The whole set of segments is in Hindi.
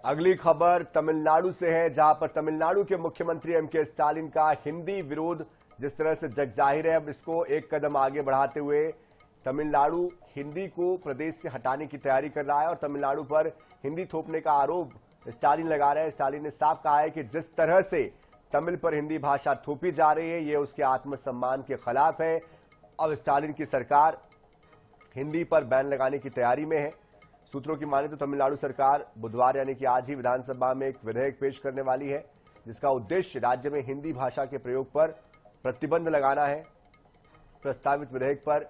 अगली खबर तमिलनाडु से है, जहां पर तमिलनाडु के मुख्यमंत्री एमके स्टालिन का हिंदी विरोध जिस तरह से जग जाहिर है, अब इसको एक कदम आगे बढ़ाते हुए तमिलनाडु हिंदी को प्रदेश से हटाने की तैयारी कर रहा है और तमिलनाडु पर हिंदी थोपने का आरोप स्टालिन लगा रहे हैं। स्टालिन ने साफ कहा है कि जिस तरह से तमिल पर हिंदी भाषा थोपी जा रही है, ये उसके आत्मसम्मान के खिलाफ है। अब स्टालिन की सरकार हिंदी पर बैन लगाने की तैयारी में है। सूत्रों की माने तो तमिलनाडु सरकार बुधवार यानी कि आज ही विधानसभा में एक विधेयक पेश करने वाली है, जिसका उद्देश्य राज्य में हिंदी भाषा के प्रयोग पर प्रतिबंध लगाना है। प्रस्तावित विधेयक पर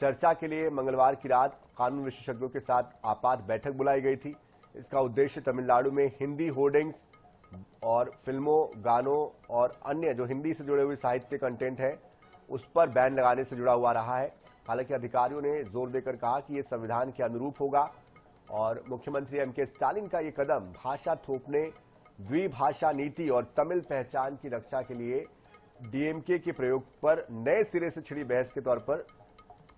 चर्चा के लिए मंगलवार की रात कानून विशेषज्ञों के साथ आपात बैठक बुलाई गई थी। इसका उद्देश्य तमिलनाडु में हिंदी होर्डिंग्स और फिल्मों, गानों और अन्य जो हिंदी से जुड़े हुए साहित्य कंटेंट है उस पर बैन लगाने से जुड़ा हुआ रहा है। हालांकि अधिकारियों ने जोर देकर कहा कि यह संविधान के अनुरूप होगा और मुख्यमंत्री एमके स्टालिन का यह कदम भाषा थोपने, द्विभाषा नीति और तमिल पहचान की रक्षा के लिए डीएमके के प्रयोग पर नए सिरे से छिड़ी बहस के तौर पर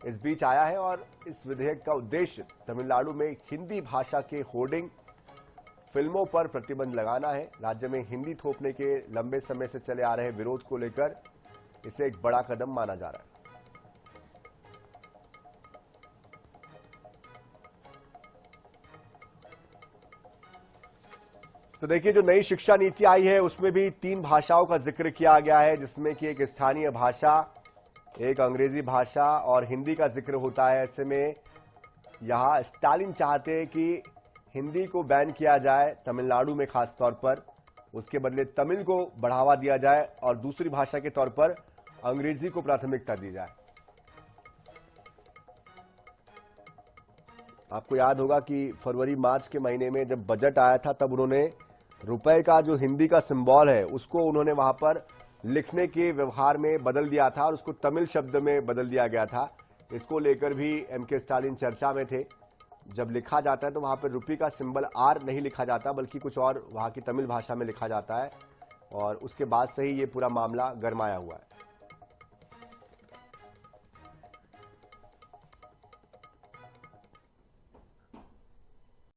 इस बीच आया है। और इस विधेयक का उद्देश्य तमिलनाडु में हिंदी भाषा के होर्डिंग, फिल्मों पर प्रतिबंध लगाना है। राज्य में हिंदी थोपने के लंबे समय से चले आ रहे विरोध को लेकर इसे एक बड़ा कदम माना जा रहा है। तो देखिए, जो नई शिक्षा नीति आई है उसमें भी 3 भाषाओं का जिक्र किया गया है, जिसमें कि एक स्थानीय भाषा, एक अंग्रेजी भाषा और हिंदी का जिक्र होता है। ऐसे में यहां स्टालिन चाहते हैं कि हिंदी को बैन किया जाए तमिलनाडु में खास तौर पर, उसके बदले तमिल को बढ़ावा दिया जाए और दूसरी भाषा के तौर पर अंग्रेजी को प्राथमिकता दी जाए। आपको याद होगा कि फरवरी मार्च के महीने में जब बजट आया था तब उन्होंने रुपए का जो हिंदी का सिंबल है उसको उन्होंने वहां पर लिखने के व्यवहार में बदल दिया था और उसको तमिल शब्द में बदल दिया गया था। इसको लेकर भी एमके स्टालिन चर्चा में थे। जब लिखा जाता है तो वहां पर रुपये का सिंबल आर नहीं लिखा जाता बल्कि कुछ और वहां की तमिल भाषा में लिखा जाता है और उसके बाद से ही ये पूरा मामला गरमाया हुआ है।